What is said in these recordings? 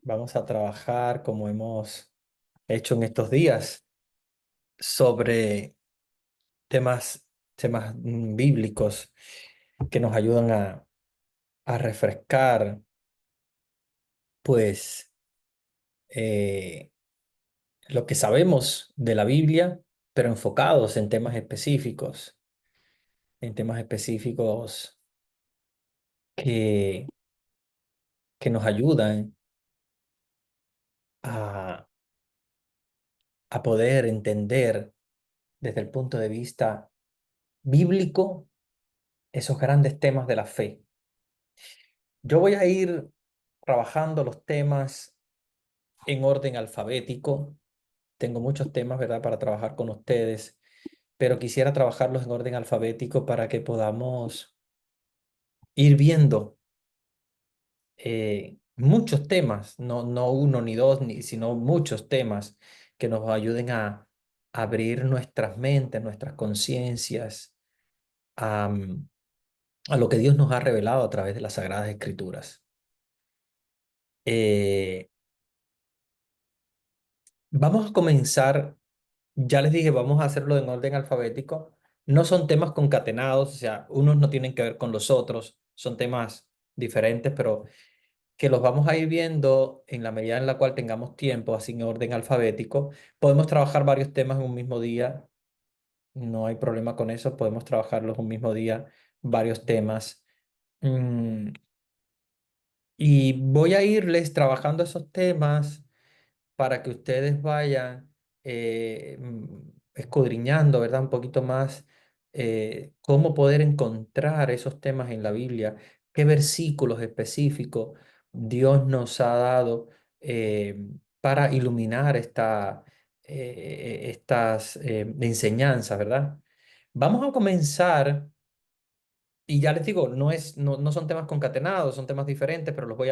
Vamos a trabajar, como hemos hecho en estos días, sobre temas bíblicos que nos ayudan a refrescar, pues, eh, lo que sabemos de la Biblia, pero enfocados en temas específicos que, que nos ayudan a, a poder entender desde el punto de vista bíblico esos grandes temas de la fe. Yo voy a ir trabajando los temas en orden alfabético. Tengo muchos temas, ¿verdad?, para trabajar con ustedes, pero quisiera trabajarlos en orden alfabético para que podamos ir viendo muchos temas, no uno ni dos, sino muchos temas que nos ayuden a abrir nuestras mentes, nuestras conciencias a lo que Dios nos ha revelado a través de las Sagradas Escrituras. Eh, Vamos a comenzar. Ya les dije, vamos a hacerlo en orden alfabético. No son temas concatenados, o sea, unos no tienen que ver con los otros, son temas diferentes, pero que los vamos a ir viendo en la medida en la cual tengamos tiempo, así en orden alfabético. Podemos trabajar varios temas en un mismo día, no hay problema con eso, podemos trabajarlos un mismo día, varios temas. Mm, y voy a irles trabajando esos temas para que ustedes vayan escudriñando, ¿verdad? Un poquito más cómo poder encontrar esos temas en la Biblia, qué versículos específicos Dios nos ha dado para iluminar estas enseñanzas, ¿verdad? Vamos a comenzar. Y ya les digo, no son temas concatenados, son temas diferentes, pero los voy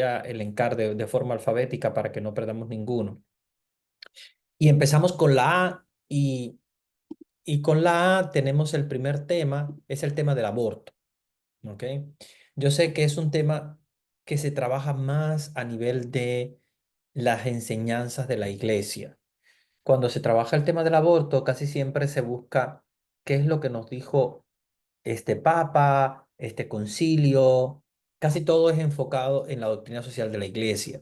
a elencar de forma alfabética para que no perdamos ninguno. Y empezamos con la A y con la A tenemos el primer tema, es el tema del aborto, ¿ok? Yo sé que es un tema que se trabaja más a nivel de las enseñanzas de la iglesia. Cuando se trabaja el tema del aborto, casi siempre se busca qué es lo que nos dijo este papa, este concilio, casi todo es enfocado en la doctrina social de la iglesia.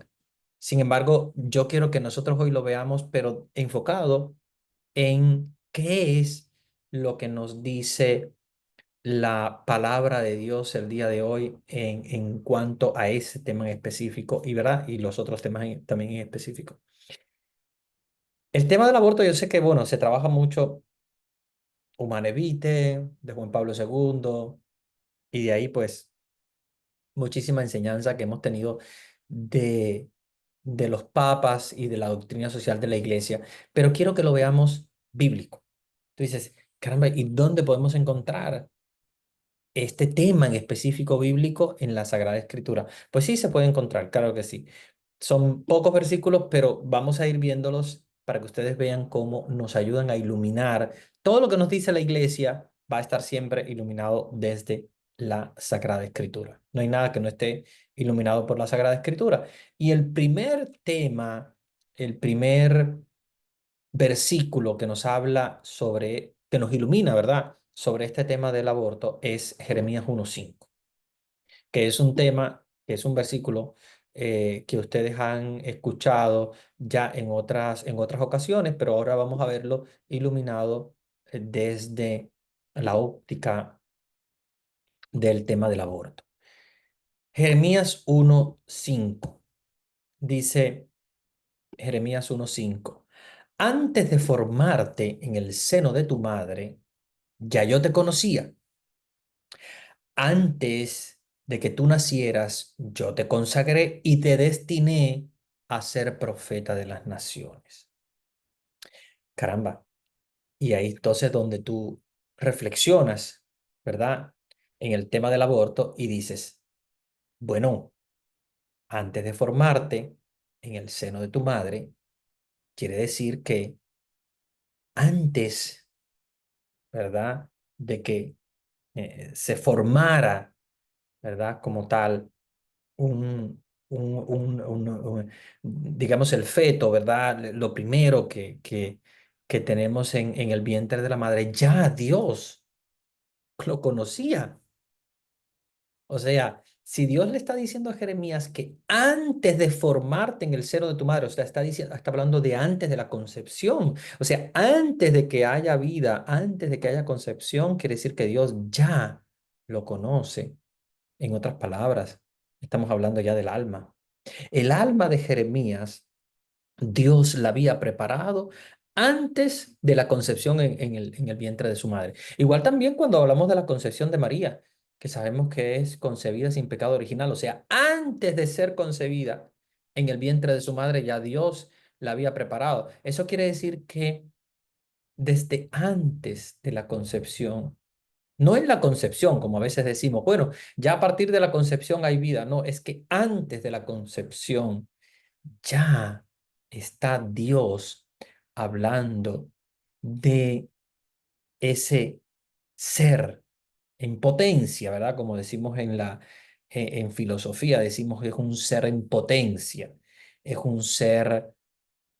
Sin embargo, yo quiero que nosotros hoy lo veamos, pero enfocado en qué es lo que nos dice la palabra de Dios el día de hoy en cuanto a ese tema en específico y, ¿verdad? Y los otros temas también en específico. El tema del aborto, yo sé que, bueno, se trabaja mucho Humane Vitae, de Juan Pablo II, y de ahí, pues, muchísima enseñanza que hemos tenido de, de los papas y de la doctrina social de la iglesia, pero quiero que lo veamos bíblico. Tú dices, caramba, ¿y dónde podemos encontrar este tema en específico bíblico en la Sagrada Escritura? Pues sí, se puede encontrar, claro que sí. Son pocos versículos, pero vamos a ir viéndolos para que ustedes vean cómo nos ayudan a iluminar. Todo lo que nos dice la iglesia va a estar siempre iluminado desde la Sagrada Escritura. No hay nada que no esté iluminado por la Sagrada Escritura. Y el primer tema, el primer versículo que nos habla sobre, que nos ilumina, ¿verdad? Sobre este tema del aborto es Jeremías 1:5, que es un tema, que es un versículo que ustedes han escuchado ya en otras ocasiones, pero ahora vamos a verlo iluminado desde la óptica del tema del aborto. Jeremías 1:5 dice, Jeremías 1:5, antes de formarte en el seno de tu madre, ya yo te conocía. Antes de que tú nacieras, yo te consagré y te destiné a ser profeta de las naciones. Caramba. Y ahí entonces donde tú reflexionas, ¿verdad? En el tema del aborto y dices, bueno, antes de formarte en el seno de tu madre, quiere decir que antes, ¿verdad? De que se formara, ¿verdad? Como tal, digamos, el feto, ¿verdad? Lo primero que tenemos en el vientre de la madre, ya Dios lo conocía. O sea, si Dios le está diciendo a Jeremías que antes de formarte en el seno de tu madre, o sea, está diciendo, está hablando de antes de la concepción, o sea, antes de que haya vida, antes de que haya concepción, quiere decir que Dios ya lo conoce. En otras palabras, estamos hablando ya del alma. El alma de Jeremías Dios la había preparado antes de la concepción en el vientre de su madre. Igual también cuando hablamos de la concepción de María, que sabemos que es concebida sin pecado original, o sea, antes de ser concebida en el vientre de su madre, ya Dios la había preparado. Eso quiere decir que desde antes de la concepción, no en la concepción, como a veces decimos, bueno, ya a partir de la concepción hay vida, no, es que antes de la concepción ya está Dios hablando de ese ser en potencia, ¿verdad? Como decimos en filosofía, decimos que es un ser en potencia, es un ser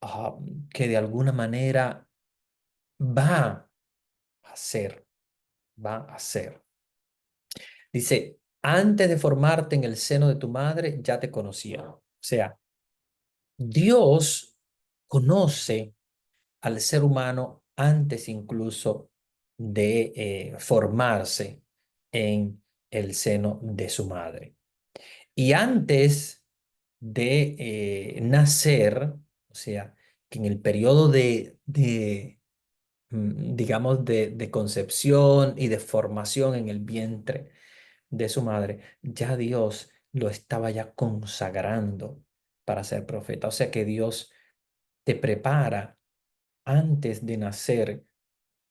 ah, que de alguna manera va a ser, va a ser. Dice, antes de formarte en el seno de tu madre, ya te conocía. O sea, Dios conoce al ser humano antes incluso de formarse en el seno de su madre. Y antes de nacer, o sea, que en el periodo digamos, de concepción y de formación en el vientre de su madre, ya Dios lo estaba ya consagrando para ser profeta. O sea que Dios te prepara antes de nacer,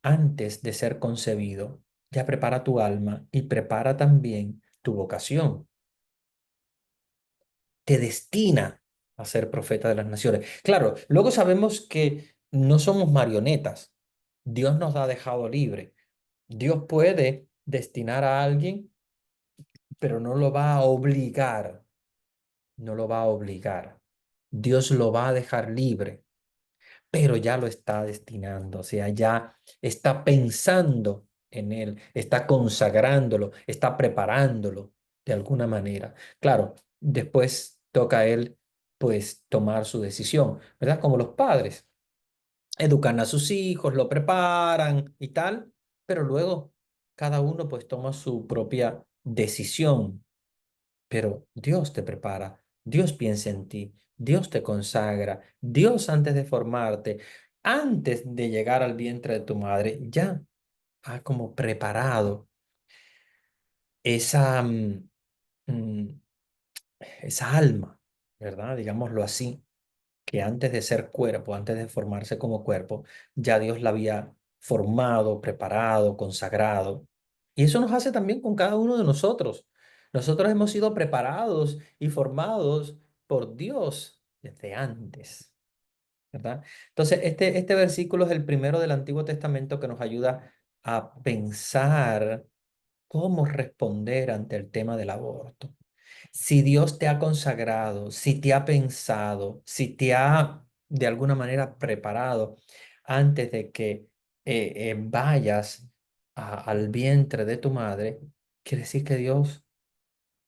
antes de ser concebido, ya prepara tu alma y prepara también tu vocación. Te destina a ser profeta de las naciones. Claro, luego sabemos que no somos marionetas. Dios nos ha dejado libre. Dios puede destinar a alguien, pero no lo va a obligar. No lo va a obligar. Dios lo va a dejar libre, pero ya lo está destinando, o sea, ya está pensando en él, está consagrándolo, está preparándolo de alguna manera. Claro, después toca a él, pues, tomar su decisión, ¿verdad? Como los padres, educan a sus hijos, lo preparan y tal, pero luego cada uno, pues, toma su propia decisión, pero Dios te prepara, Dios piensa en ti, Dios te consagra, Dios antes de formarte, antes de llegar al vientre de tu madre, ya ha como preparado esa, mm, esa alma, ¿verdad? Digámoslo así, que antes de ser cuerpo, antes de formarse como cuerpo, ya Dios la había formado, preparado, consagrado. Y eso nos hace también con cada uno de nosotros. Nosotros hemos sido preparados y formados por Dios desde antes, ¿verdad? Entonces, este versículo es el primero del Antiguo Testamento que nos ayuda a pensar cómo responder ante el tema del aborto. Si Dios te ha consagrado, si te ha pensado, si te ha de alguna manera preparado antes de que vayas al vientre de tu madre, quiere decir que Dios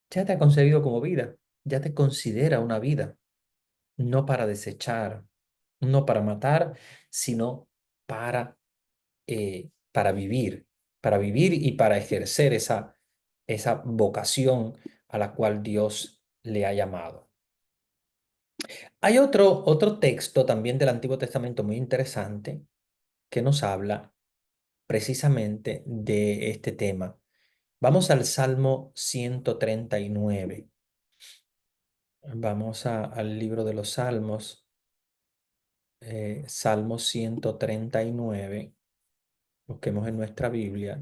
ya te ha concebido como vida, ya te considera una vida, no para desechar, no para matar, sino para vivir y para ejercer esa vocación a la cual Dios le ha llamado. Hay otro texto también del Antiguo Testamento muy interesante que nos habla precisamente de este tema. Vamos al Salmo 139. Vamos al libro de los Salmos, Salmo 139. Busquemos en nuestra Biblia.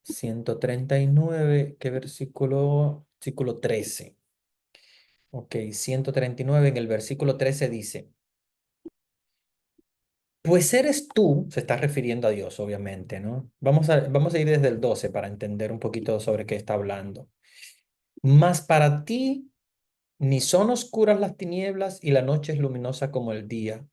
139, ¿qué versículo? Versículo 13. Ok, 139 en el versículo 13 dice, pues eres tú, se está refiriendo a Dios, obviamente, ¿no? Vamos a ir desde el 12 para entender un poquito sobre qué está hablando. Mas para ti Ni son oscuras las tinieblas y la noche es luminosa como el día.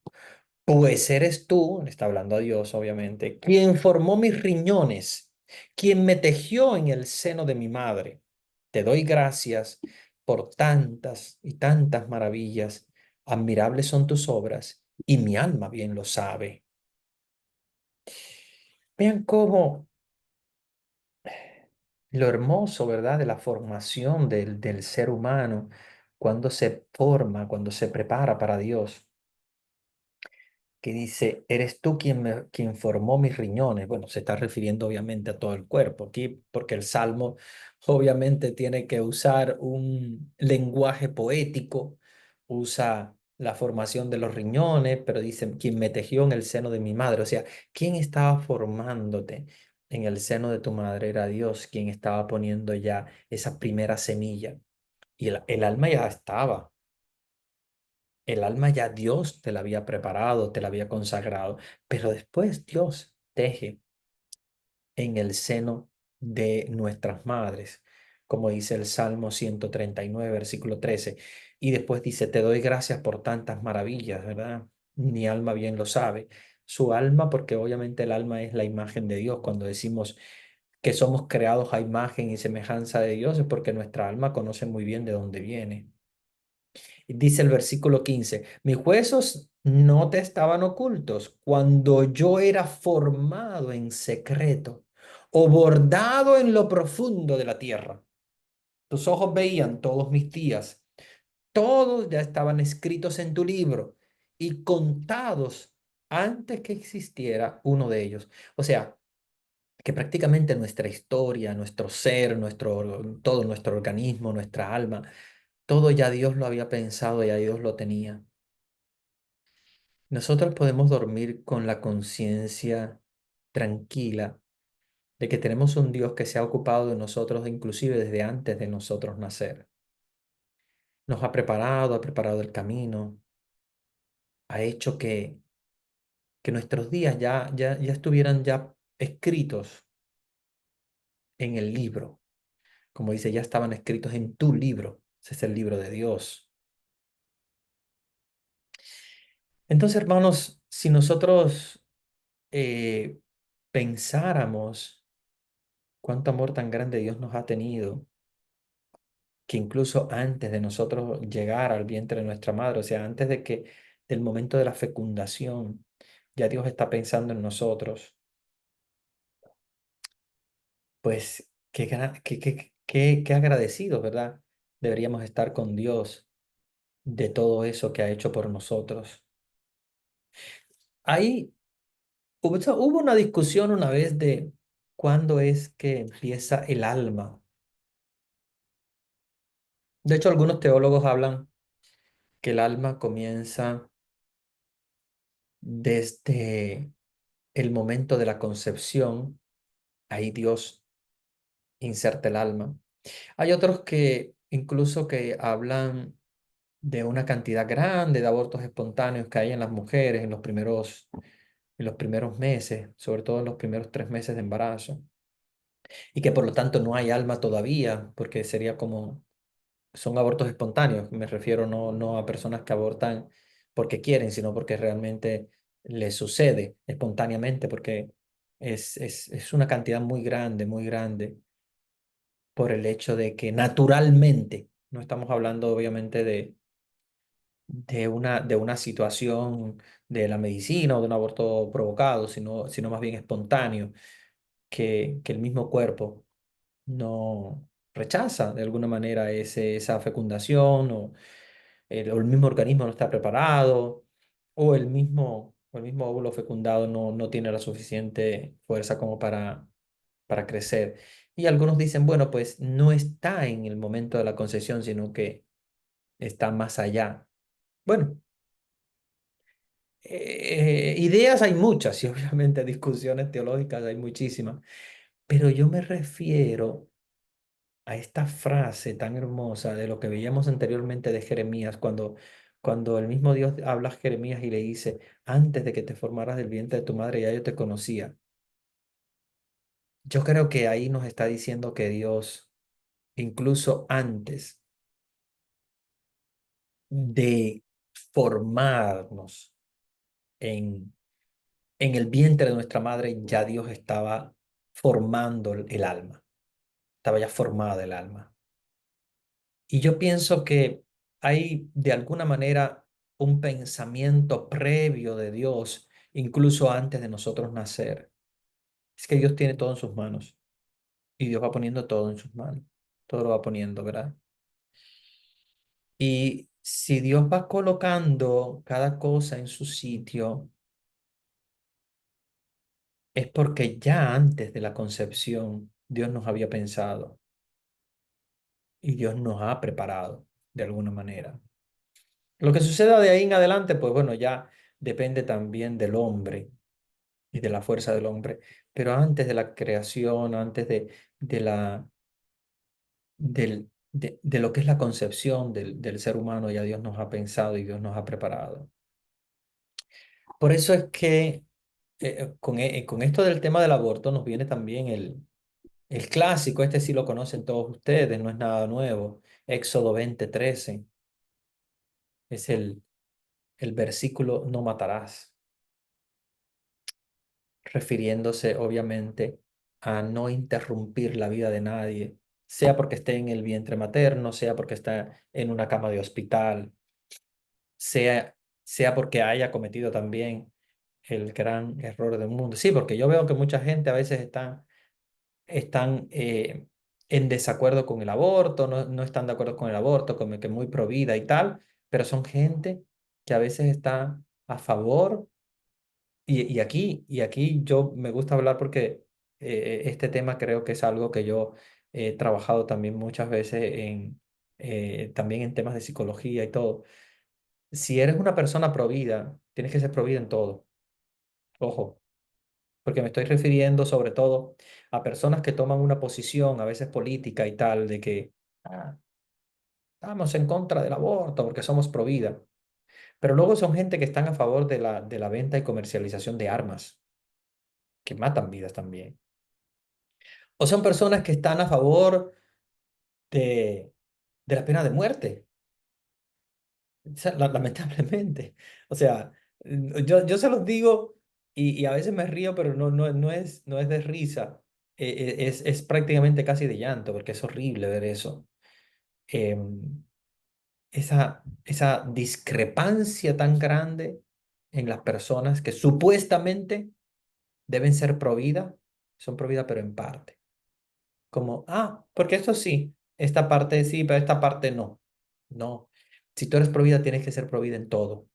Pues eres tú, le está hablando a Dios, obviamente, quien formó mis riñones, quien me tejió en el seno de mi madre. Te doy gracias por tantas y tantas maravillas. Admirables son tus obras y mi alma bien lo sabe. Vean cómo lo hermoso, ¿verdad?, de la formación del ser humano cuando se forma, cuando se prepara para Dios. Que dice, eres tú quien formó mis riñones. Bueno, se está refiriendo obviamente a todo el cuerpo aquí, porque el Salmo obviamente tiene que usar un lenguaje poético, usa la formación de los riñones, pero dice, quien me tejió en el seno de mi madre. O sea, ¿quién estaba formándote en el seno de tu madre? Era Dios quien estaba poniendo ya esa primera semilla. Y el alma ya estaba. El alma ya Dios te la había preparado, te la había consagrado, pero después Dios teje en el seno de nuestras madres, como dice el Salmo 139, versículo 13. Y después dice, te doy gracias por tantas maravillas, ¿verdad? Mi alma bien lo sabe. Su alma, porque obviamente el alma es la imagen de Dios. Cuando decimos que somos creados a imagen y semejanza de Dios, es porque nuestra alma conoce muy bien de dónde viene. Dice el versículo 15, mis huesos no te estaban ocultos cuando yo era formado en secreto o bordado en lo profundo de la tierra. Tus ojos veían todos mis días, todos ya estaban escritos en tu libro y contados antes que existiera uno de ellos. O sea, que prácticamente nuestra historia, nuestro ser, todo nuestro organismo, nuestra alma, todo ya Dios lo había pensado, ya Dios lo tenía. Nosotros podemos dormir con la conciencia tranquila de que tenemos un Dios que se ha ocupado de nosotros inclusive desde antes de nosotros nacer. Nos ha preparado el camino, ha hecho que nuestros días ya estuvieran ya escritos en el libro. Como dice, ya estaban escritos en tu libro. Ese es el libro de Dios. Entonces, hermanos, si nosotros eh, pensáramos cuánto amor tan grande Dios nos ha tenido, que incluso antes de nosotros llegar al vientre de nuestra madre, o sea, antes de que del momento de la fecundación, ya Dios está pensando en nosotros, pues qué agradecidos, ¿verdad? Deberíamos estar con Dios de todo eso que ha hecho por nosotros. Ahí hubo una discusión una vez de cuándo es que empieza el alma. De hecho, algunos teólogos hablan que el alma comienza desde el momento de la concepción, ahí Dios inserta el alma. Hay otros que incluso que hablan de una cantidad grande de abortos espontáneos que hay en las mujeres en los primeros meses, sobre todo en los primeros 3 meses de embarazo, y que por lo tanto no hay alma todavía, porque sería como son abortos espontáneos. Me refiero no a personas que abortan porque quieren, sino porque realmente les sucede espontáneamente, porque es una cantidad muy grande por el hecho de que naturalmente, no estamos hablando obviamente de una situación de la medicina o de un aborto provocado, sino más bien espontáneo, que el mismo cuerpo no rechaza de alguna manera esa fecundación o el mismo organismo no está preparado o el mismo óvulo fecundado no tiene la suficiente fuerza como para crecer. Y algunos dicen, bueno, pues no está en el momento de la concepción, sino que está más allá. Bueno, ideas hay muchas y obviamente discusiones teológicas hay muchísimas, pero yo me refiero a esta frase tan hermosa de lo que veíamos anteriormente de Jeremías, cuando el mismo Dios habla a Jeremías y le dice, antes de que te formaras del vientre de tu madre ya yo te conocía. Yo creo que ahí nos está diciendo que Dios, incluso antes de formarnos en, en el vientre de nuestra madre, ya Dios estaba formando el alma, estaba ya formada el alma. Y yo pienso que hay de alguna manera un pensamiento previo de Dios, incluso antes de nosotros nacer. Es que Dios tiene todo en sus manos y Dios va poniendo todo en sus manos. Todo lo va poniendo, ¿verdad? Y si Dios va colocando cada cosa en su sitio, es porque ya antes de la concepción Dios nos había pensado y Dios nos ha preparado de alguna manera. Lo que suceda de ahí en adelante, pues bueno, ya depende también del hombre y de la fuerza del hombre. Pero antes de la creación, antes de la, de lo que es la concepción del ser humano, ya Dios nos ha pensado y Dios nos ha preparado. Por eso es que con esto del tema del aborto nos viene también el clásico, este sí lo conocen todos ustedes, no es nada nuevo. Éxodo 20:13 es el versículo no matarás, refiriéndose obviamente a no interrumpir la vida de nadie, sea porque esté en el vientre materno, sea porque está en una cama de hospital, sea, sea porque haya cometido también el gran error del mundo. Sí, porque yo veo que mucha gente a veces están en desacuerdo con el aborto, no están de acuerdo con el aborto, como que muy pro vida y tal, pero son gente que a veces está a favor. Y aquí yo me gusta hablar porque este tema creo que es algo que yo he trabajado también muchas veces también en temas de psicología y todo. Si eres una persona provida, tienes que ser provida en todo. Ojo, porque me estoy refiriendo sobre todo a personas que toman una posición, a veces política y tal, de que "Ah, estamos en contra del aborto porque somos provida". Pero luego son gente que están a favor de la venta y comercialización de armas, que matan vidas también. O son personas que están a favor de, de la pena de muerte, o sea, lamentablemente. O sea, yo se los digo y a veces me río, pero no es de risa. Es prácticamente casi de llanto, porque es horrible ver eso. Em, esa discrepancia tan grande en las personas que supuestamente deben ser pro vida, son pro vida, pero en parte. Como, porque esto sí, esta parte sí, pero esta parte no. No. Si tú eres provida, tienes que ser provida en todo.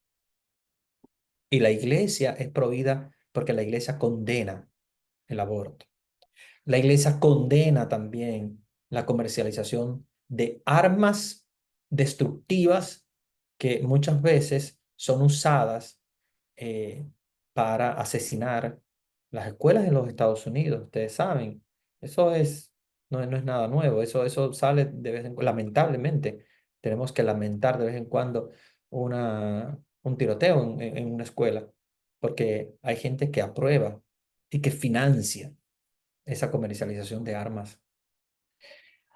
Y la iglesia es provida porque la iglesia condena el aborto. La iglesia condena también la comercialización de armas destructivas que muchas veces son usadas eh, para asesinar las escuelas en los Estados Unidos. Ustedes saben, eso no es nada nuevo, eso sale de vez en cuando. Lamentablemente, tenemos que lamentar de vez en cuando un tiroteo en una escuela, porque hay gente que aprueba y que financia esa comercialización de armas.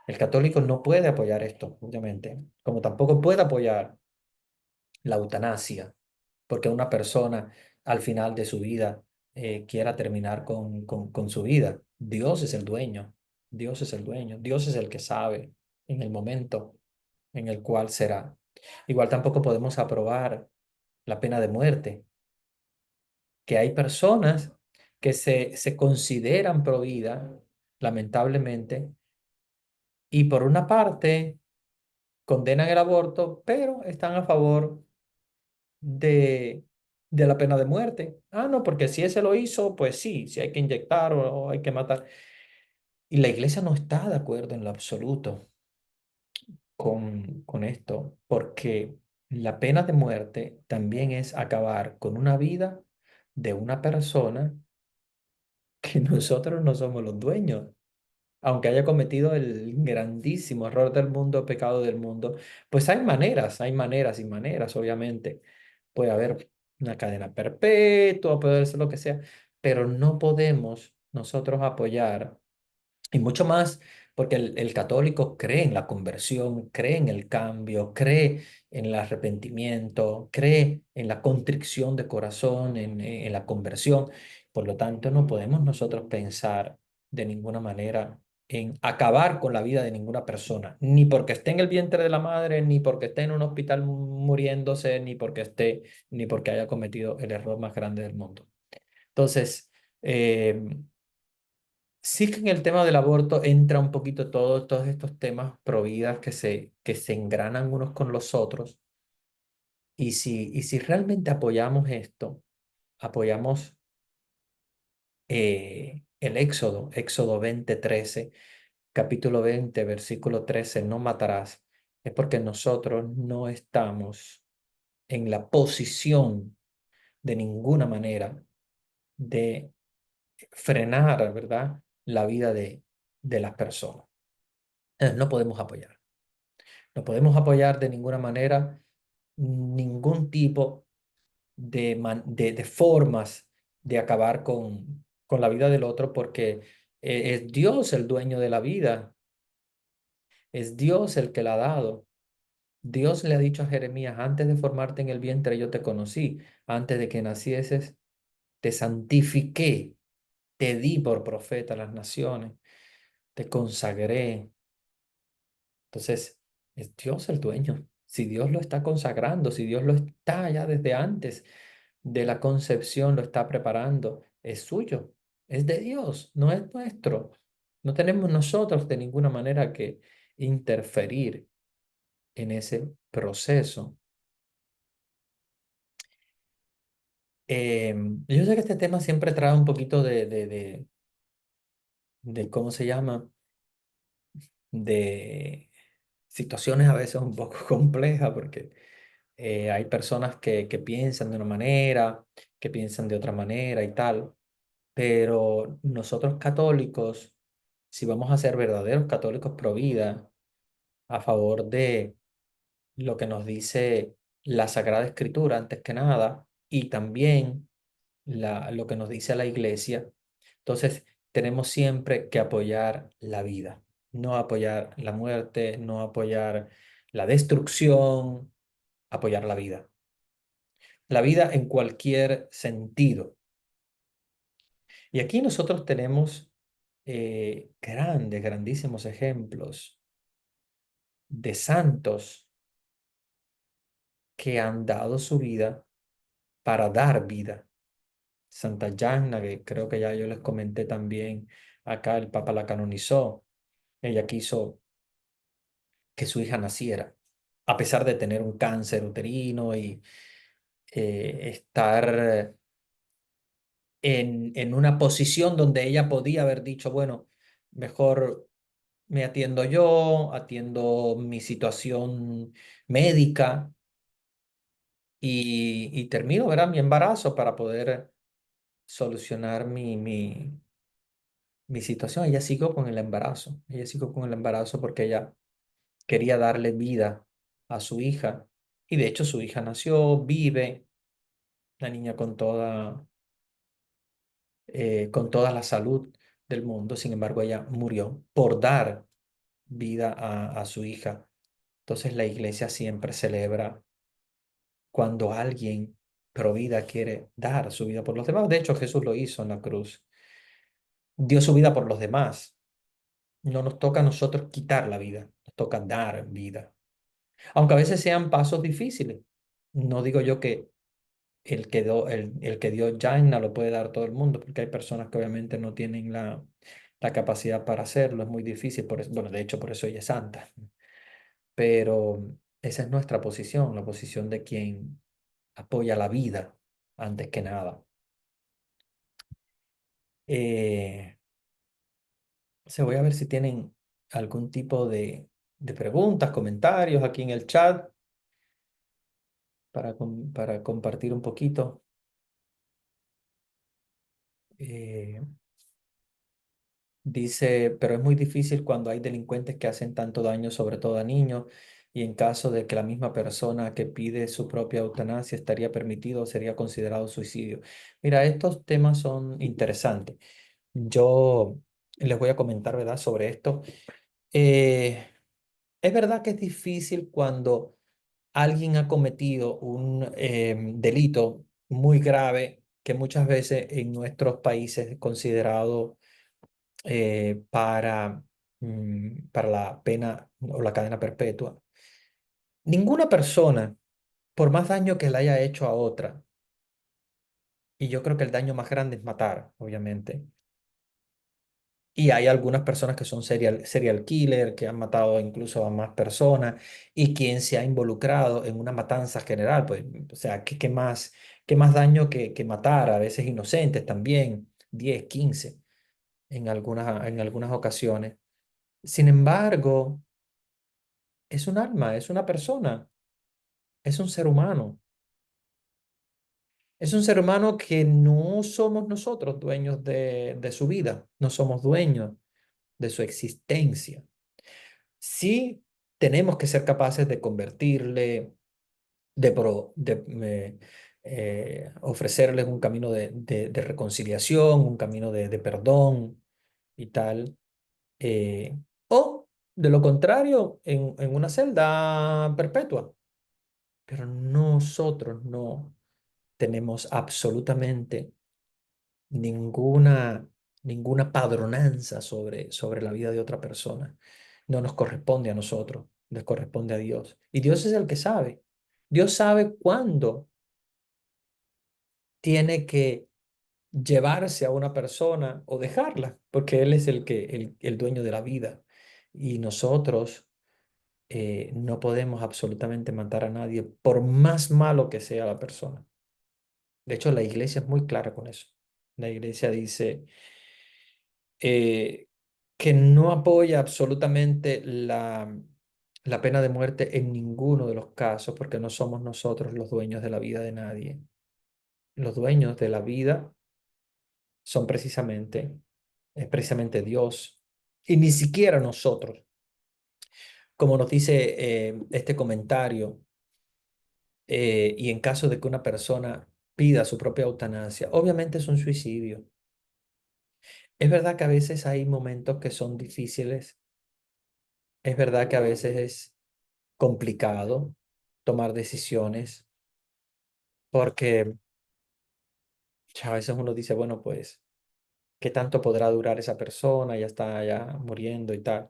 El católico no puede apoyar esto, obviamente, como tampoco puede apoyar la eutanasia, porque una persona al final de su vida quiera terminar con su vida. Dios es el dueño, Dios es el dueño, Dios es el que sabe en el momento en el cual será. Igual tampoco podemos aprobar la pena de muerte, que hay personas que se consideran pro vida, lamentablemente, y por una parte condenan el aborto, pero están a favor de, de la pena de muerte. No, porque si ese lo hizo, pues sí, si hay que inyectar o hay que matar. Y la iglesia no está de acuerdo en lo absoluto con esto, porque la pena de muerte también es acabar con una vida de una persona que nosotros no somos los dueños. Aunque haya cometido el grandísimo error del mundo, pecado del mundo, pues hay maneras y maneras, obviamente. Puede haber una cadena perpetua, puede ser lo que sea, pero no podemos nosotros apoyar, y mucho más porque el católico cree en la conversión, cree en el cambio, cree en el arrepentimiento, cree en la contrición de corazón, en la conversión. Por lo tanto, no podemos nosotros pensar de ninguna manera en acabar con la vida de ninguna persona, ni porque esté en el vientre de la madre, ni porque esté en un hospital muriéndose, ni porque haya cometido el error más grande del mundo. Entonces, eh, sí que en el tema del aborto entra un poquito todos estos temas pro vidas que se engranan unos con los otros. Y si realmente apoyamos esto, apoyamos el Éxodo 20:13, capítulo 20 versículo 13, no matarás, es porque nosotros no estamos en la posición de ninguna manera de frenar, ¿verdad? La vida de las personas. No podemos apoyar. No podemos apoyar de ninguna manera ningún tipo de formas de acabar con la vida del otro porque es Dios el dueño de la vida, es Dios el que la ha dado. Dios le ha dicho a Jeremías, antes de formarte en el vientre yo te conocí, antes de que nacieses te santifiqué, te di por profeta a las naciones, te consagré. Entonces, es Dios el dueño. Si Dios lo está consagrando, si Dios lo está ya desde antes de la concepción, lo está preparando, es suyo, es de Dios, no es nuestro. No tenemos nosotros de ninguna manera que interferir en ese proceso. Yo sé que este tema siempre trae un poquito de ¿cómo se llama? De situaciones a veces un poco complejas porque hay personas que piensan de una manera, que piensan de otra manera y tal, pero nosotros católicos, si vamos a ser verdaderos católicos pro vida, a favor de lo que nos dice la Sagrada Escritura antes que nada, y también lo que nos dice la Iglesia, entonces tenemos siempre que apoyar la vida, no apoyar la muerte, no apoyar la destrucción, apoyar la vida. La vida en cualquier sentido. Y aquí nosotros tenemos grandísimos ejemplos de santos que han dado su vida para dar vida. Santa Yanna, que creo que ya yo les comenté también, acá el Papa la canonizó. Ella quiso que su hija naciera, a pesar de tener un cáncer uterino y estar en una posición donde ella podía haber dicho, bueno, mejor me atiendo yo, atiendo mi situación médica y termino, ¿verdad? Mi embarazo para poder solucionar mi situación. Ella siguió con el embarazo, ella siguió con el embarazo porque ella quería darle vida a su hija y de hecho su hija nació, vive, la niña con toda la salud del mundo, sin embargo ella murió por dar vida a su hija. Entonces la iglesia siempre celebra cuando alguien pro vida quiere dar su vida por los demás. De hecho, Jesús lo hizo en la cruz. Dio su vida por los demás. No nos toca a nosotros quitar la vida, nos toca dar vida. Aunque a veces sean pasos difíciles. No digo yo que el que dio Jaina lo puede dar todo el mundo, porque hay personas que obviamente no tienen la capacidad para hacerlo. Es muy difícil. Por eso, bueno, de hecho, por eso ella es santa. Pero esa es nuestra posición, la posición de quien apoya la vida antes que nada. Eh, voy a ver si tienen algún tipo de preguntas, comentarios aquí en el chat para compartir un poquito. Eh, Dice, pero es muy difícil cuando hay delincuentes que hacen tanto daño, sobre todo a niños, y en caso de que la misma persona que pide su propia eutanasia estaría permitido o sería considerado suicidio. Mira, estos temas son interesantes. Yo les voy a comentar, ¿verdad?, sobre esto. Eh, es verdad que es difícil cuando alguien ha cometido un delito muy grave que muchas veces en nuestros países es considerado para la pena o la cadena perpetua. Ninguna persona, por más daño que le haya hecho a otra, y yo creo que el daño más grande es matar, obviamente. Y hay algunas personas que son serial killer, que han matado incluso a más personas, y quien se ha involucrado en una matanza general, pues, o sea, qué más daño que matar, a veces inocentes también, 10 15 en algunas ocasiones. Sin embargo, es un alma, es una persona, es un ser humano. Es un ser humano que no somos nosotros dueños de su vida, no somos dueños de su existencia. Sí tenemos que ser capaces de convertirle, ofrecerles un camino de reconciliación, un camino de perdón y tal. eh, o de lo contrario, en una celda perpetua. Pero nosotros no tenemos absolutamente ninguna, ninguna padronanza sobre la vida de otra persona. No nos corresponde a nosotros, les corresponde a Dios. Y Dios es el que sabe. Dios sabe cuándo tiene que llevarse a una persona o dejarla, porque Él es el dueño de la vida. Y nosotros no podemos absolutamente matar a nadie, por más malo que sea la persona. De hecho, la iglesia es muy clara con eso. La iglesia dice eh, que no apoya absolutamente la pena de muerte en ninguno de los casos, porque no somos nosotros los dueños de la vida de nadie. Los dueños de la vida son es precisamente Dios, y ni siquiera nosotros. Como nos dice este comentario, y en caso de que una persona pida su propia eutanasia, obviamente es un suicidio. Es verdad que a veces hay momentos que son difíciles, es verdad que a veces es complicado tomar decisiones, porque a veces uno dice, bueno, pues, ¿qué tanto podrá durar esa persona? Ya está ya muriendo y tal.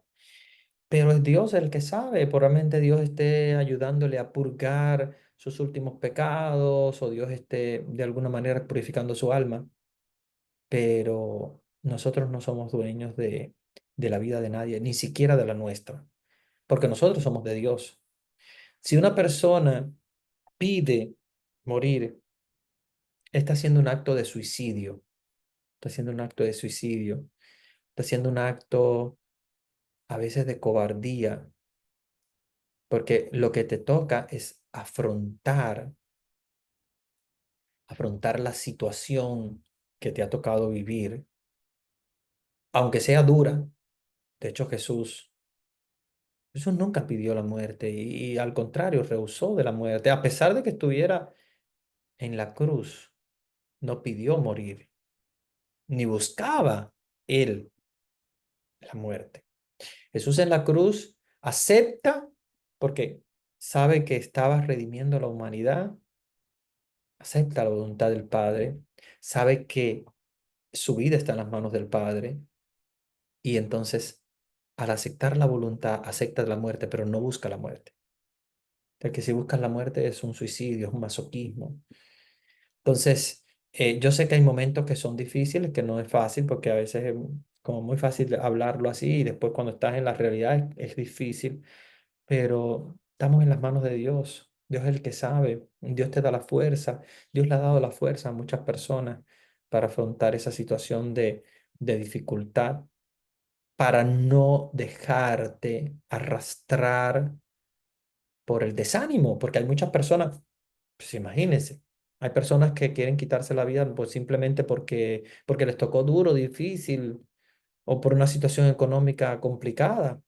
Pero es Dios el que sabe, probablemente Dios esté ayudándole a purgar sus últimos pecados o Dios esté de alguna manera purificando su alma, pero nosotros no somos dueños de la vida de nadie, ni siquiera de la nuestra, porque nosotros somos de Dios. Si una persona pide morir, está haciendo un acto de suicidio, está haciendo un acto de suicidio, está haciendo un acto a veces de cobardía, porque lo que te toca es afrontar la situación que te ha tocado vivir, aunque sea dura. De hecho, Jesús nunca pidió la muerte y al contrario, rehusó de la muerte, a pesar de que estuviera en la cruz, no pidió morir, ni buscaba él la muerte. Jesús en la cruz acepta porque sabe que estaba redimiendo a la humanidad, acepta la voluntad del Padre, sabe que su vida está en las manos del Padre y entonces al aceptar la voluntad acepta la muerte, pero no busca la muerte. Porque si buscas la muerte es un suicidio, es un masoquismo. Entonces, yo sé que hay momentos que son difíciles, que no es fácil, porque a veces es como muy fácil hablarlo así y después cuando estás en la realidad es difícil, pero estamos en las manos de Dios. Dios es el que sabe, Dios te da la fuerza, Dios le ha dado la fuerza a muchas personas para afrontar esa situación de dificultad, para no dejarte arrastrar por el desánimo, porque hay muchas personas, pues imagínense, hay personas que quieren quitarse la vida pues simplemente porque les tocó duro, difícil o por una situación económica complicada.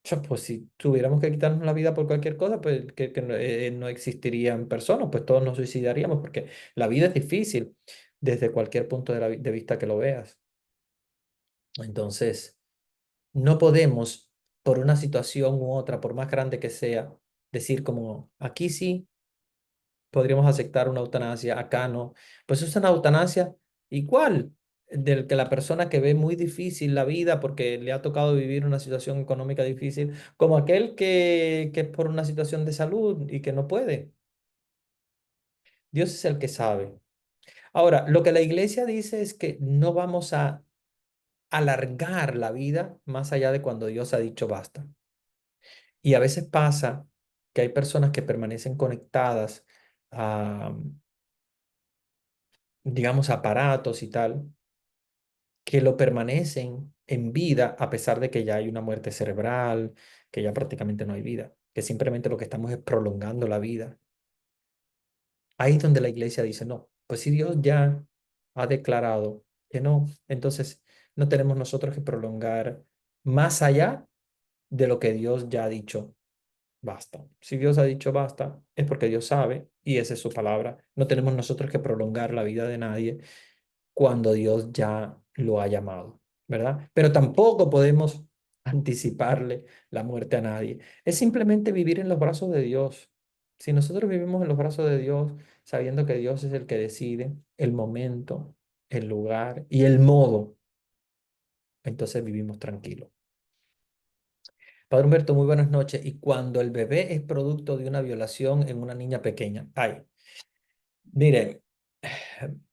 O sea, pues si tuviéramos que quitarnos la vida por cualquier cosa, pues que no, no existirían personas, pues todos nos suicidaríamos porque la vida es difícil desde cualquier punto de vista que lo veas. Entonces, no podemos por una situación u otra, por más grande que sea, decir como, aquí sí podríamos aceptar una eutanasia, acá no. Pues es una eutanasia igual del que la persona que ve muy difícil la vida porque le ha tocado vivir una situación económica difícil, como aquel que es por una situación de salud y que no puede. Dios es el que sabe. Ahora, lo que la iglesia dice es que no vamos a alargar la vida más allá de cuando Dios ha dicho basta. Y a veces pasa que hay personas que permanecen conectadas a, digamos, aparatos y tal, que lo permanecen en vida a pesar de que ya hay una muerte cerebral, que ya prácticamente no hay vida, que simplemente lo que estamos es prolongando la vida. Ahí es donde la iglesia dice, no, pues si Dios ya ha declarado que no, entonces no tenemos nosotros que prolongar más allá de lo que Dios ya ha dicho. Basta. Si Dios ha dicho basta, es porque Dios sabe y esa es su palabra. No tenemos nosotros que prolongar la vida de nadie cuando Dios ya lo ha llamado, ¿verdad? Pero tampoco podemos anticiparle la muerte a nadie. Es simplemente vivir en los brazos de Dios. Si nosotros vivimos en los brazos de Dios, sabiendo que Dios es el que decide el momento, el lugar y el modo, entonces vivimos tranquilos. Padre Humberto, muy buenas noches. Y cuando el bebé es producto de una violación en una niña pequeña, ay, mire,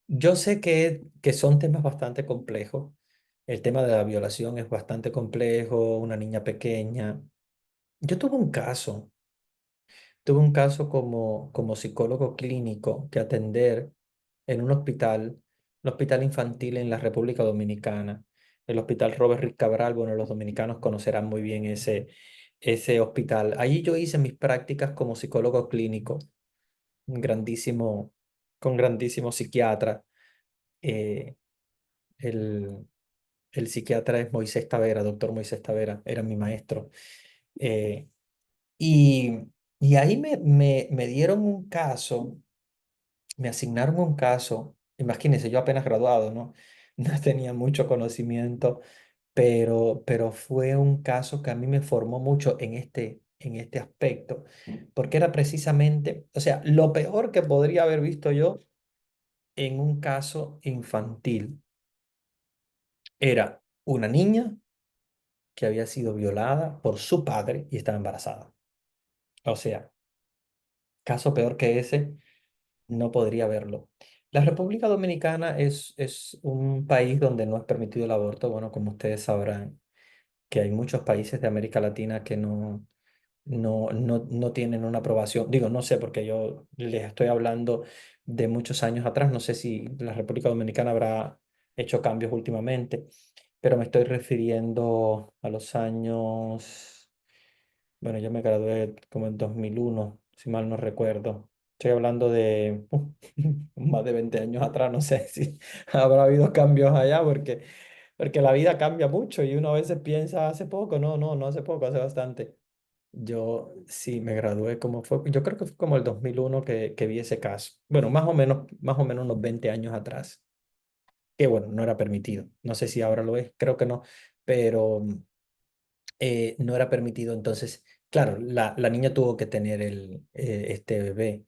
yo sé que son temas bastante complejos. El tema de la violación es bastante complejo, una niña pequeña. Yo tuve un caso como psicólogo clínico que atender en un hospital infantil en la República Dominicana, el Hospital Robert Rick Cabral. Bueno, los dominicanos conocerán muy bien ese hospital. Allí yo hice mis prácticas como psicólogo clínico, un grandísimo, con grandísimo psiquiatra. eh, el, el psiquiatra es Moisés Tavera, doctor Moisés Tavera, era mi maestro. eh, y, y ahí me dieron un caso, me asignaron un caso. Imagínense, yo apenas graduado, ¿no? No tenía mucho conocimiento, pero fue un caso que a mí me formó mucho en este aspecto, porque era precisamente, o sea, lo peor que podría haber visto yo en un caso infantil era una niña que había sido violada por su padre y estaba embarazada. O sea, caso peor que ese, no podría haberlo. La República Dominicana es un país donde no es permitido el aborto. Bueno, como ustedes sabrán, que hay muchos países de América Latina que no tienen una aprobación. Digo, no sé, porque yo les estoy hablando de muchos años atrás. No sé si la República Dominicana habrá hecho cambios últimamente, pero me estoy refiriendo a los años. Bueno, yo me gradué como en 2001 si mal no recuerdo. Estoy hablando de más de 20 años atrás. No sé si habrá habido cambios allá, porque la vida cambia mucho y uno a veces piensa hace poco. No, no, no hace poco, hace bastante. Yo sí me gradué como fue, yo creo que fue como el 2001 que vi ese caso. Bueno, más o menos unos 20 años atrás, que bueno, no era permitido. No sé si ahora lo es, creo que no, pero no era permitido. Entonces, claro, la niña tuvo que tener este bebé.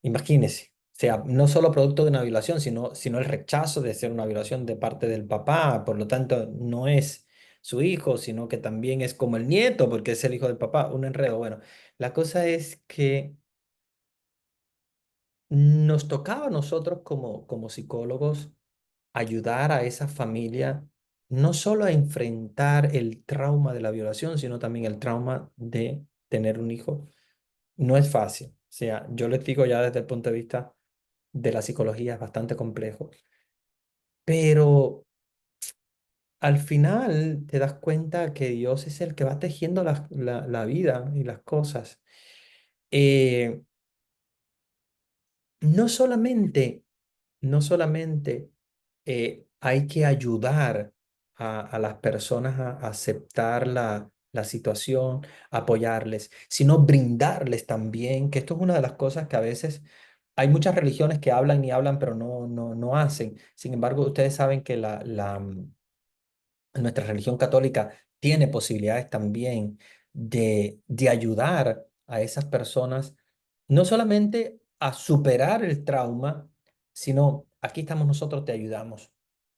Imagínese. O sea, no solo producto de una violación, sino el rechazo de ser una violación de parte del papá. Por lo tanto, no es su hijo, sino que también es como el nieto, porque es el hijo del papá. Un enredo. Bueno, la cosa es que nos tocaba a nosotros como psicólogos ayudar a esa familia no solo a enfrentar el trauma de la violación, sino también el trauma de tener un hijo. No es fácil. O sea, yo les digo ya desde el punto de vista de la psicología es bastante complejo, pero al final te das cuenta que Dios es el que va tejiendo la vida y las cosas. Eh, no solamente, no solamente hay que ayudar a las personas a aceptar la situación, apoyarles, sino brindarles también, que esto es una de las cosas que a veces hay muchas religiones que hablan y hablan, pero no hacen. Sin embargo, ustedes saben que nuestra religión católica tiene posibilidades también de ayudar a esas personas, no solamente a superar el trauma, sino aquí estamos nosotros, te ayudamos.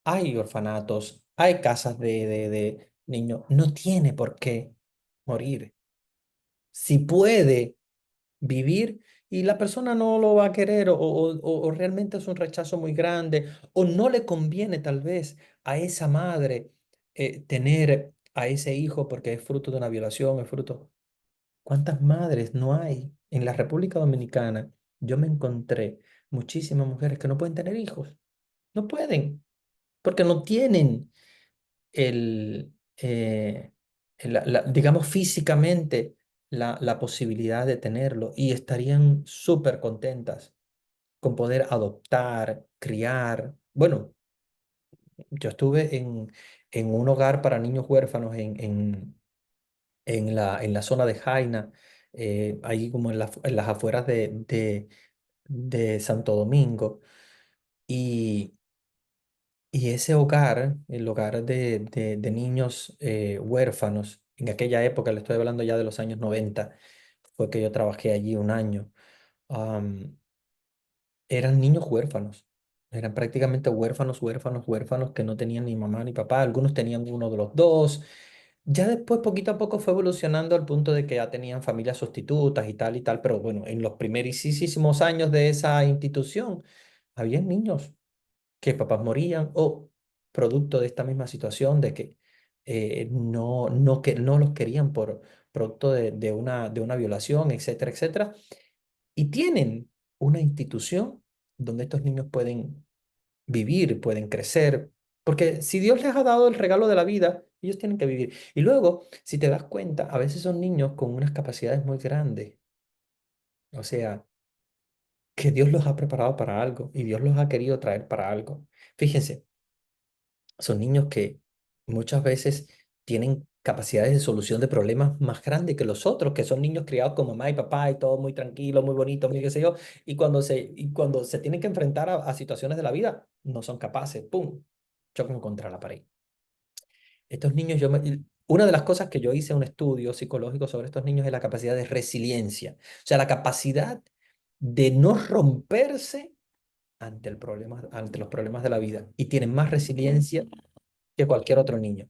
Hay orfanatos, hay casas de niños, no tiene por qué morir. Si puede vivir y la persona no lo va a querer o realmente es un rechazo muy grande o no le conviene tal vez a esa madre tener a ese hijo porque es fruto de una violación, es fruto. ¿Cuántas madres no hay en la República Dominicana? Yo me encontré muchísimas mujeres que no pueden tener hijos, no pueden, porque no tienen el, digamos, físicamente la posibilidad de tenerlo y estarían súper contentas con poder adoptar, criar. Bueno, yo estuve en un hogar para niños huérfanos en la zona de Jaina, ahí como en las afueras de Santo Domingo. Y Y ese hogar, el hogar de niños huérfanos, en aquella época, le estoy hablando ya de los años 90, fue que yo trabajé allí un año, am, eran niños huérfanos, eran prácticamente huérfanos, huérfanos, huérfanos que no tenían ni mamá ni papá, algunos tenían uno de los dos. Ya después, poquito a poco, fue evolucionando al punto de que ya tenían familias sustitutas y tal, pero bueno, en los primerísimos años de esa institución, había niños que papás morían o producto de esta misma situación de que que no los querían por producto de una violación, etcétera, etcétera. Y tienen una institución donde estos niños pueden vivir, pueden crecer, porque si Dios les ha dado el regalo de la vida, ellos tienen que vivir. Y luego, si te das cuenta, a veces son niños con unas capacidades muy grandes, o sea, que Dios los ha preparado para algo y Dios los ha querido traer para algo. Fíjense, son niños que muchas veces tienen capacidades de solución de problemas más grandes que los otros, que son niños criados con mamá y papá y todo muy tranquilo, muy bonito, muy qué sé yo, y cuando se tienen que enfrentar a situaciones de la vida, no son capaces, ¡pum!, chocan contra la pared. Estos niños, una de las cosas que yo hice un estudio psicológico sobre estos niños es la capacidad de resiliencia, o sea, la capacidad de no romperse ante los problemas de la vida y tienen más resiliencia que cualquier otro niño.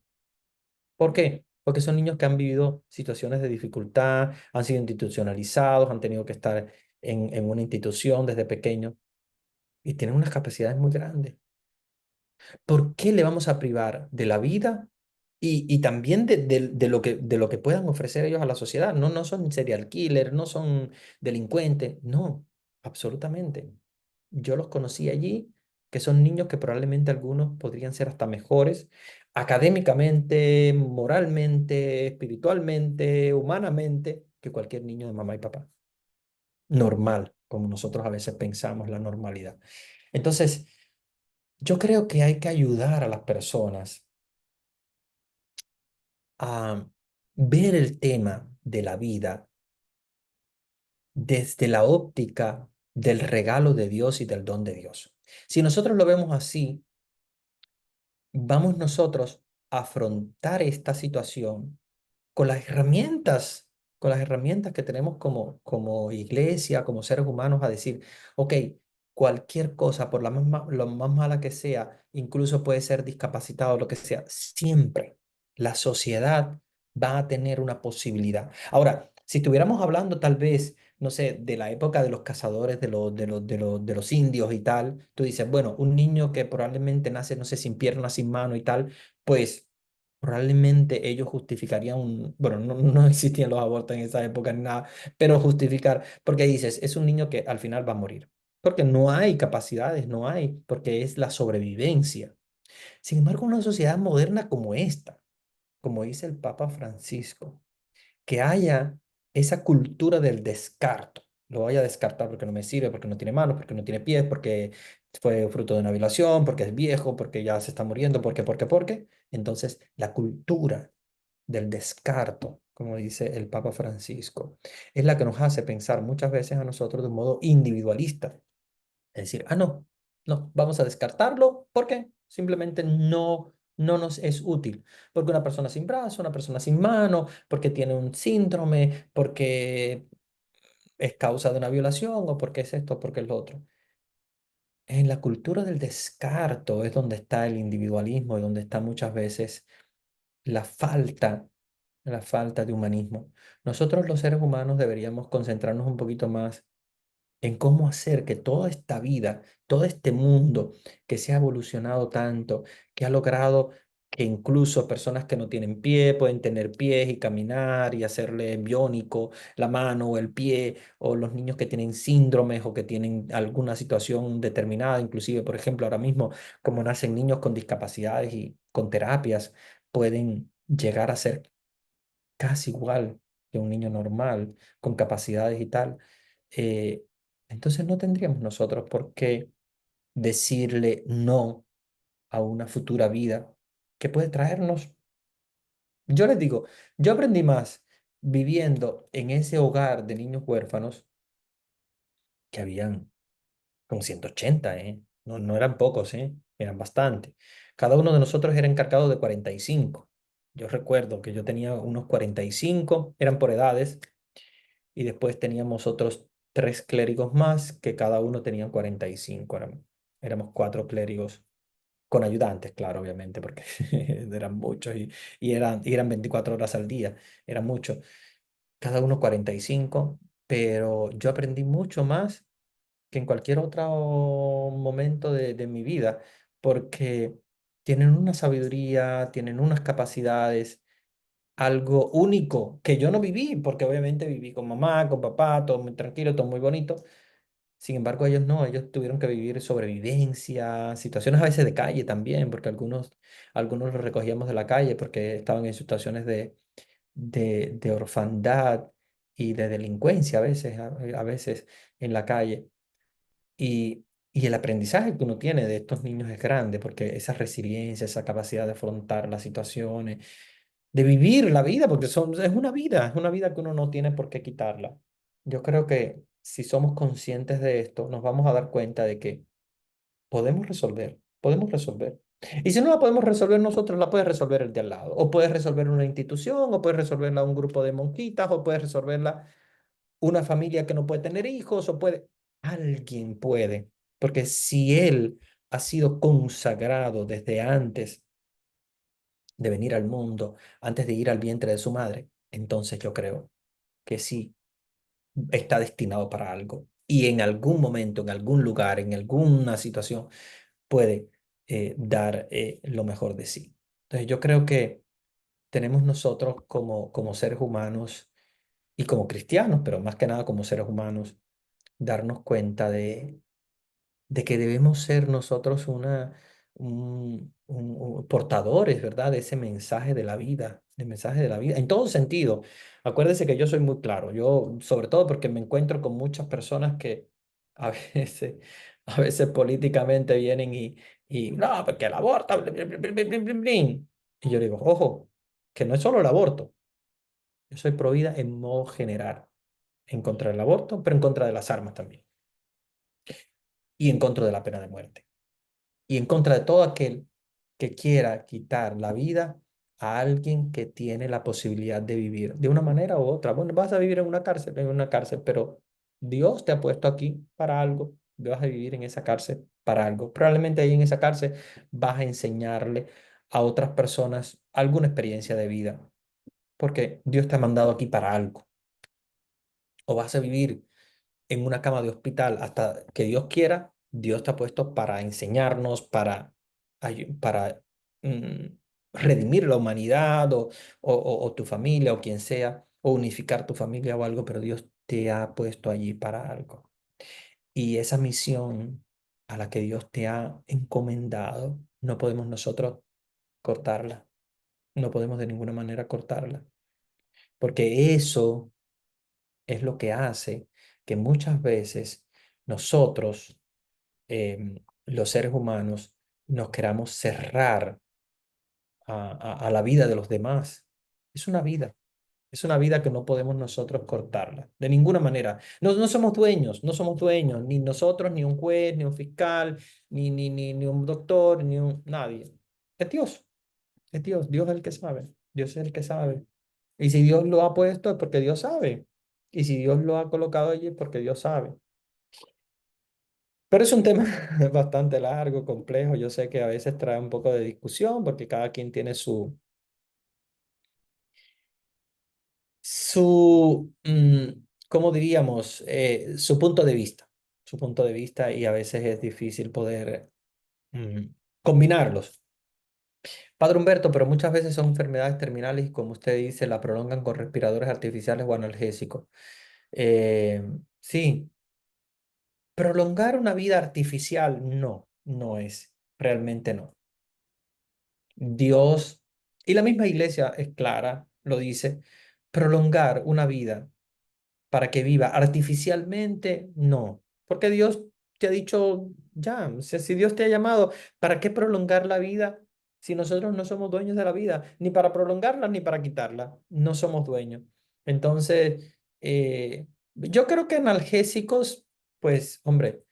¿Por qué? Porque son niños que han vivido situaciones de dificultad, han sido institucionalizados, han tenido que estar en una institución desde pequeños y tienen unas capacidades muy grandes. ¿Por qué le vamos a privar de la vida y también de lo que puedan ofrecer ellos a la sociedad? No, no son serial killers, no son delincuentes, no, absolutamente. Yo los conocí allí, que son niños que probablemente algunos podrían ser hasta mejores académicamente, moralmente, espiritualmente, humanamente, que cualquier niño de mamá y papá. Normal, como nosotros a veces pensamos la normalidad. Entonces, yo creo que hay que ayudar a las personas a ver el tema de la vida desde la óptica del regalo de Dios y del don de Dios. Si nosotros lo vemos así, vamos nosotros a afrontar esta situación con las herramientas, con las herramientas que tenemos como iglesia, como seres humanos, a decir, ok, cualquier cosa, por lo más mala que sea, incluso puede ser discapacitado, lo que sea, siempre la sociedad va a tener una posibilidad. Ahora, si estuviéramos hablando tal vez, no sé, de la época de los cazadores, de los indios y tal, tú dices, bueno, un niño que probablemente nace, no sé, sin piernas, sin mano y tal, pues probablemente ellos justificarían bueno, no, no existían los abortos en esa época ni nada, pero justificar, porque dices, es un niño que al final va a morir, porque no hay capacidades, no hay, porque es la sobrevivencia. Sin embargo, una sociedad moderna como esta, como dice el Papa Francisco, que haya esa cultura del descarto. Lo voy a descartar porque no me sirve, porque no tiene manos, porque no tiene pies, porque fue fruto de una violación, porque es viejo, porque ya se está muriendo, porque. Entonces, la cultura del descarto, como dice el Papa Francisco, es la que nos hace pensar muchas veces a nosotros de un modo individualista. Es decir, no, no, vamos a descartarlo porque simplemente no nos es útil, porque una persona sin brazo, una persona sin mano, porque tiene un síndrome, porque es causa de una violación o porque es esto, porque es lo otro. En la cultura del descarto es donde está el individualismo y donde está muchas veces la falta, la falta de humanismo. Nosotros los seres humanos deberíamos concentrarnos un poquito más en cómo hacer que toda esta vida, todo este mundo que se ha evolucionado tanto, que ha logrado que incluso personas que no tienen pie pueden tener pies y caminar y hacerle biónico la mano o el pie, o los niños que tienen síndromes o que tienen alguna situación determinada, inclusive, por ejemplo, ahora mismo, como nacen niños con discapacidades y con terapias, pueden llegar a ser casi igual que un niño normal, con capacidades y tal. eh, entonces no tendríamos nosotros por qué decirle no a una futura vida que puede traernos. Yo les digo, yo aprendí más viviendo en ese hogar de niños huérfanos, que habían como 180, ¿eh? No, no eran pocos, ¿eh? Eran bastante. Cada uno de nosotros era encargado de 45. Yo recuerdo que yo tenía unos 45, eran por edades, y después teníamos otros tres clérigos más que cada uno tenían 45. Éramos cuatro clérigos con ayudantes, claro, obviamente, porque eran muchos y eran 24 horas al día, era mucho. Cada uno 45, pero yo aprendí mucho más que en cualquier otro momento de mi vida, porque tienen una sabiduría, tienen unas capacidades, algo único que yo no viví, porque obviamente viví con mamá, con papá, todo muy tranquilo, todo muy bonito. Sin embargo, ellos no, ellos tuvieron que vivir sobrevivencia, situaciones a veces de calle también, porque algunos los recogíamos de la calle porque estaban en situaciones de orfandad y de delincuencia a veces en la calle. Y el aprendizaje que uno tiene de estos niños es grande, porque esa resiliencia, esa capacidad de afrontar las situaciones, de vivir la vida, porque es una vida que uno no tiene por qué quitarla. Yo creo que si somos conscientes de esto, nos vamos a dar cuenta de que podemos resolver, podemos resolver. Y si no la podemos resolver nosotros, la puede resolver el de al lado. O puedes resolver una institución, o puedes resolverla un grupo de monjitas, o puedes resolverla una familia que no puede tener hijos, o puede... Alguien puede, porque si él ha sido consagrado desde antes de venir al mundo, antes de ir al vientre de su madre, entonces yo creo que sí está destinado para algo. Y en algún momento, en algún lugar, en alguna situación, puede dar lo mejor de sí. Entonces yo creo que tenemos nosotros como seres humanos y como cristianos, pero más que nada como seres humanos, darnos cuenta de que debemos ser nosotros portadores, ¿verdad? De ese mensaje de la vida, del mensaje de la vida, en todo sentido. Acuérdese que yo soy muy claro, yo sobre todo porque me encuentro con muchas personas que a veces, a veces políticamente vienen y no, porque el aborto, blin, blin, blin, blin, blin, blin, blin". Y yo digo, ojo, que no es solo el aborto, yo soy pro vida en modo general, en contra del aborto, pero en contra de las armas también, y en contra de la pena de muerte, y en contra de todo aquel que quiera quitar la vida a alguien que tiene la posibilidad de vivir de una manera u otra. Bueno, vas a vivir en una cárcel, pero Dios te ha puesto aquí para algo. Vas a vivir en esa cárcel para algo. Probablemente ahí en esa cárcel vas a enseñarle a otras personas alguna experiencia de vida, porque Dios te ha mandado aquí para algo. O vas a vivir en una cama de hospital hasta que Dios quiera. Dios te ha puesto para enseñarnos, para mm, redimir la humanidad o tu familia o quien sea, o unificar tu familia o algo, pero Dios te ha puesto allí para algo. Y esa misión a la que Dios te ha encomendado, no podemos nosotros cortarla, no podemos de ninguna manera cortarla, porque eso es lo que hace que muchas veces nosotros, los seres humanos, nos queramos cerrar a la vida de los demás. Es una vida, es una vida que no podemos nosotros cortarla, de ninguna manera. No, no somos dueños, no somos dueños, ni nosotros, ni un juez, ni un fiscal, ni un doctor, nadie. Es Dios. Es Dios, Dios es el que sabe, Dios es el que sabe. Y si Dios lo ha puesto es porque Dios sabe. Y si Dios lo ha colocado allí es porque Dios sabe. Pero es un tema bastante largo, complejo. Yo sé que a veces trae un poco de discusión porque cada quien tiene su, ¿cómo diríamos? Su punto de vista. Su punto de vista y a veces es difícil poder mm, combinarlos. Padre Humberto, pero muchas veces son enfermedades terminales y como usted dice, la prolongan con respiradores artificiales o analgésicos. Eh, sí, prolongar una vida artificial no, no es, realmente no. Dios y la misma iglesia es clara, lo dice, prolongar una vida para que viva artificialmente, no, porque Dios te ha dicho ya, o sea, si Dios te ha llamado, ¿para qué prolongar la vida si nosotros no somos dueños de la vida? Ni para prolongarla ni para quitarla, no somos dueños. Entonces, yo creo que analgésicos, pues, hombre.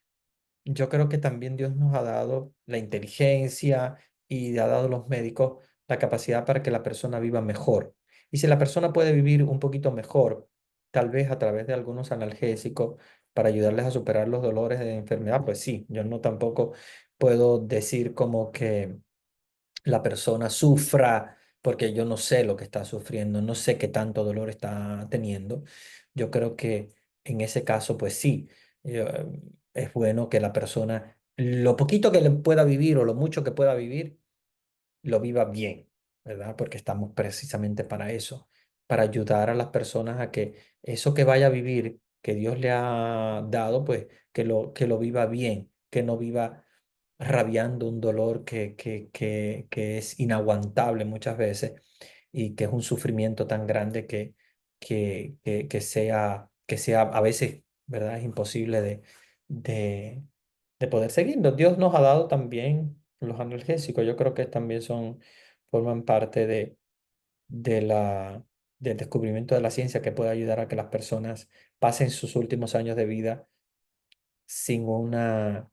Yo creo que también Dios nos ha dado la inteligencia y ha dado a los médicos la capacidad para que la persona viva mejor. Y si la persona puede vivir un poquito mejor, tal vez a través de algunos analgésicos para ayudarles a superar los dolores de enfermedad, pues sí, yo no tampoco puedo decir como que la persona sufra, porque yo no sé lo que está sufriendo, no sé qué tanto dolor está teniendo. Yo creo que en ese caso, pues sí, es bueno que la persona, lo poquito que le pueda vivir o lo mucho que pueda vivir, lo viva bien, ¿verdad? Porque estamos precisamente para eso, para ayudar a las personas a que eso que vaya a vivir, que Dios le ha dado, pues que lo viva bien, que no viva rabiando un dolor que es inaguantable muchas veces y que es un sufrimiento tan grande que sea a veces, ¿verdad? Es imposible de, de poder seguirlo. Dios nos ha dado también los analgésicos. Yo creo que también forman parte de del descubrimiento de la ciencia que puede ayudar a que las personas pasen sus últimos años de vida sin una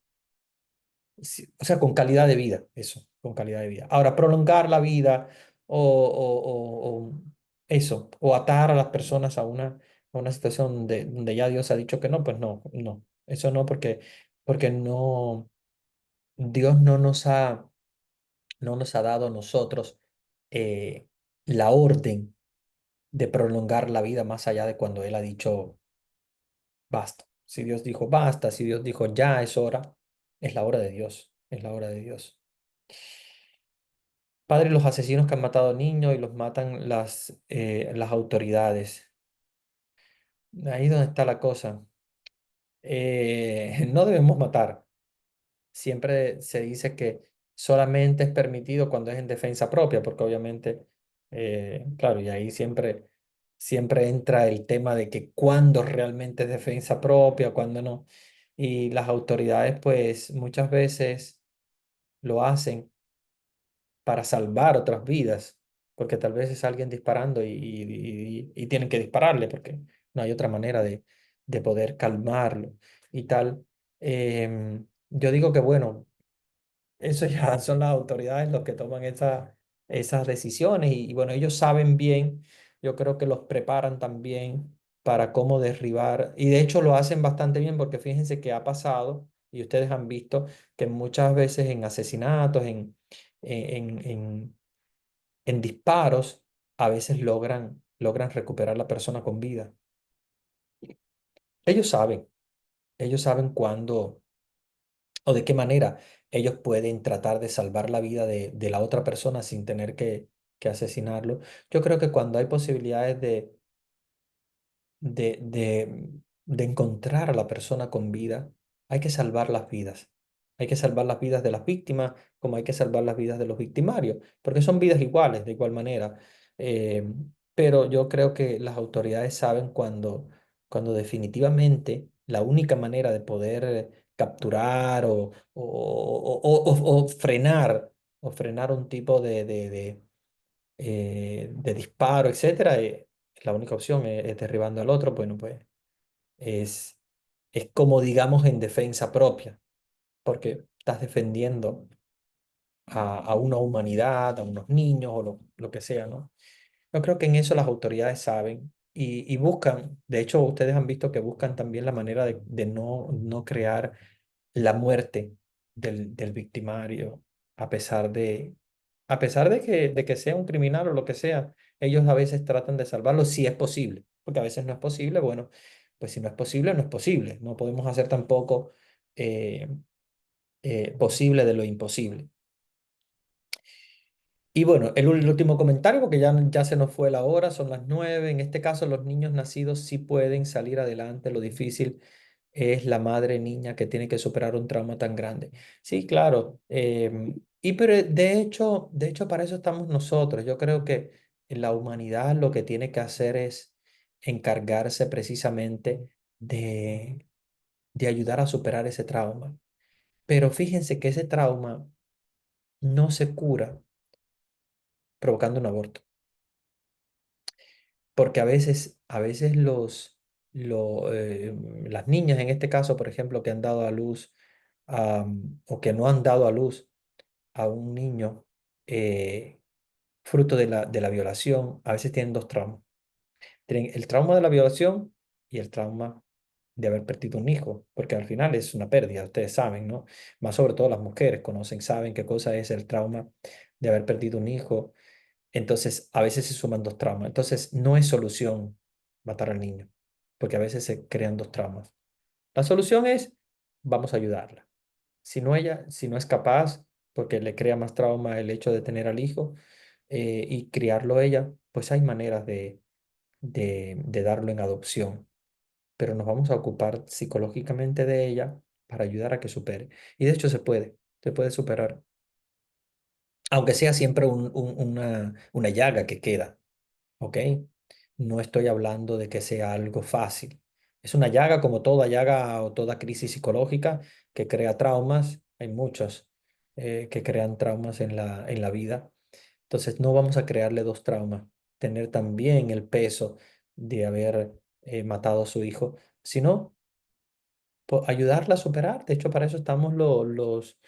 sí, o sea, con calidad de vida, eso, con calidad de vida. Ahora, prolongar la vida o eso, o atar a las personas a una situación donde ya Dios ha dicho que no, pues no, no, eso no, porque no, Dios no nos ha dado a nosotros eh, la orden de prolongar la vida más allá de cuando Él ha dicho basta. Si Dios dijo basta, si Dios dijo ya es hora, es la hora de Dios, es la hora de Dios. Padre, los asesinos que han matado niños y los matan las autoridades. Ahí es donde está la cosa. No debemos matar. Siempre se dice que solamente es permitido cuando es en defensa propia, porque obviamente, claro, y ahí siempre entra el tema de que cuándo realmente es defensa propia, cuándo no. Y las autoridades, pues, muchas veces lo hacen para salvar otras vidas, porque tal vez es alguien disparando y tienen que dispararle porque no hay otra manera de poder calmarlo y tal. Yo digo que bueno, eso ya son las autoridades los que toman esas decisiones y bueno, ellos saben bien, yo creo que los preparan también para cómo derribar y de hecho lo hacen bastante bien porque fíjense que ha pasado y ustedes han visto que muchas veces en asesinatos, en, en disparos, a veces logran recuperar la persona con vida. Ellos saben, ellos saben cuándo o de qué manera ellos pueden tratar de salvar la vida de la otra persona sin tener que asesinarlo. Yo creo que cuando hay posibilidades de, de, de encontrar a la persona con vida, hay que salvar las vidas. Hay que salvar las vidas de las víctimas, como hay que salvar las vidas de los victimarios, porque son vidas iguales, de igual manera. Eh, pero yo creo que las autoridades saben cuando definitivamente la única manera de poder capturar o frenar un tipo de disparo, etcétera, la única opción es derribando al otro, bueno, pues es, es como digamos en defensa propia, porque estás defendiendo. a una humanidad, a unos niños o lo que sea, ¿no? Yo creo que en eso las autoridades saben y buscan, de hecho ustedes han visto que buscan también la manera de no crear la muerte del victimario, a pesar de que sea un criminal o lo que sea, ellos a veces tratan de salvarlo si es posible, porque a veces no es posible, bueno, pues si no es posible, no es posible, no podemos hacer tampoco eh, posible de lo imposible. Y bueno, el último comentario, porque ya se nos fue la hora, son las 9. En este caso, los niños nacidos sí pueden salir adelante. Lo difícil es la madre niña que tiene que superar un trauma tan grande. Sí, claro. Y pero de hecho, para eso estamos nosotros. Yo creo que la humanidad lo que tiene que hacer es encargarse precisamente de ayudar a superar ese trauma. Pero fíjense que ese trauma no se cura provocando un aborto. Porque a veces las niñas en este caso, por ejemplo, que han dado a luz o que no han dado a luz a un niño eh, fruto de la violación, a veces tienen dos traumas. Tienen el trauma de la violación y el trauma de haber perdido un hijo, porque al final es una pérdida, ustedes saben, ¿no? Más sobre todo las mujeres conocen, saben qué cosa es el trauma de haber perdido un hijo. Entonces, a veces se suman dos traumas. Entonces, no es solución matar al niño, porque a veces se crean dos traumas. La solución es, vamos a ayudarla. Si no es capaz, porque le crea más trauma el hecho de tener al hijo y criarlo ella, pues hay maneras de darlo en adopción. Pero nos vamos a ocupar psicológicamente de ella para ayudar a que supere. Y de hecho se puede superar, aunque sea siempre una llaga que queda. ¿Ok? No estoy hablando de que sea algo fácil. Es una llaga como toda llaga o toda crisis psicológica que crea traumas. Hay muchos que crean traumas en la vida. Entonces no vamos a crearle dos traumas. Tener también el peso de haber matado a su hijo, sino ayudarla a superar. De hecho, para eso estamos los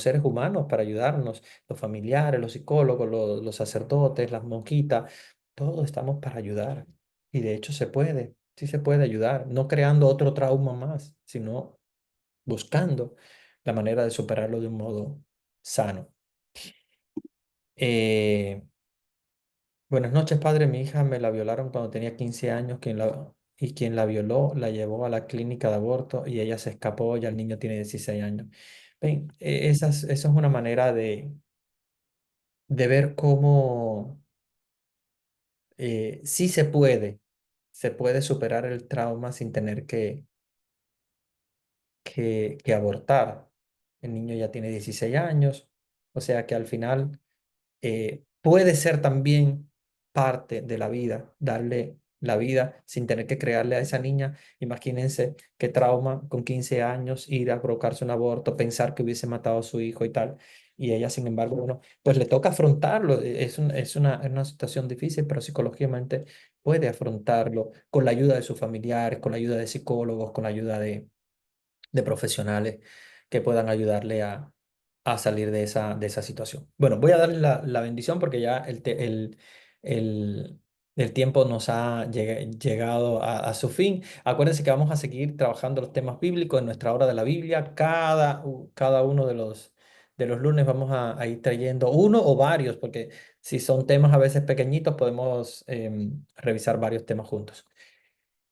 seres humanos, para ayudarnos, los familiares, los psicólogos, los sacerdotes, las monjitas, todos estamos para ayudar. Y de hecho sí se puede ayudar, no creando otro trauma más, sino buscando la manera de superarlo de un modo sano. Eh, Buenas noches, padre. Mi hija me la violaron cuando tenía 15 años. Quien la violó la llevó a la clínica de aborto y ella se escapó. Ya el niño tiene 16 años. Ven, esa es una manera de ver cómo sí se puede superar el trauma sin tener que abortar. El niño ya tiene 16 años, o sea que al final puede ser también parte de la vida, darle la vida sin tener que crearle a esa niña. Imagínense qué trauma con 15 años ir a provocarse un aborto, pensar que hubiese matado a su hijo y tal. Y ella, sin embargo, bueno, pues le toca afrontarlo. Es una situación difícil, pero psicológicamente puede afrontarlo con la ayuda de sus familiares, con la ayuda de psicólogos, con la ayuda de profesionales que puedan ayudarle a salir de esa situación. Bueno, voy a darle la bendición porque ya el, el tiempo nos ha llegado a su fin. Acuérdense que vamos a seguir trabajando los temas bíblicos en nuestra hora de la Biblia. Cada uno de los lunes vamos a ir trayendo uno o varios, porque si son temas a veces pequeñitos, podemos revisar varios temas juntos.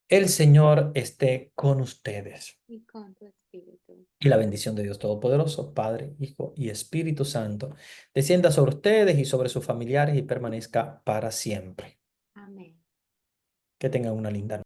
El Señor esté con ustedes. Y con tu espíritu. Y la bendición de Dios Todopoderoso, Padre, Hijo y Espíritu Santo, descienda sobre ustedes y sobre sus familiares y permanezca para siempre. Amén. Que tengan una linda noche.